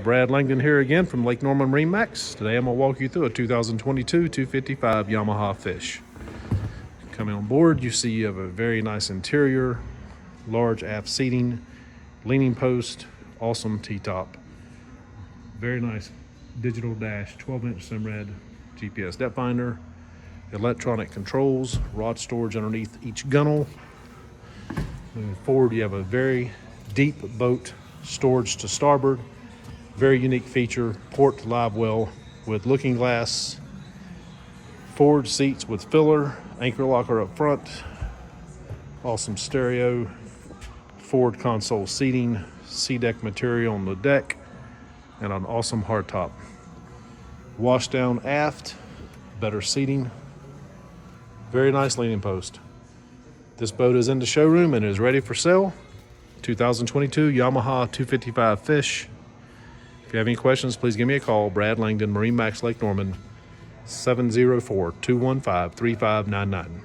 Brad Langdon here again from Lake Norman MarineMax. Today I'm going to walk you through a 2022 255 Yamaha Fish. Coming on board, you see you have a very nice interior, large aft seating, leaning post, awesome T-top. Very nice digital dash, 12-inch Simrad GPS depth finder, electronic controls, rod storage underneath each gunnel. Moving forward, you have a very deep boat storage to starboard. Very unique feature, port live well with looking glass, forward seats with filler, anchor locker up front, awesome stereo, forward console seating, C-deck material on the deck, and an awesome hardtop. Wash down aft, better seating, very nice leaning post. This boat is in the showroom and is ready for sale. 2022 Yamaha 255 Fish. If you have any questions, please give me a call. Brad Langdon, MarineMax Lake Norman, 704-215-3599.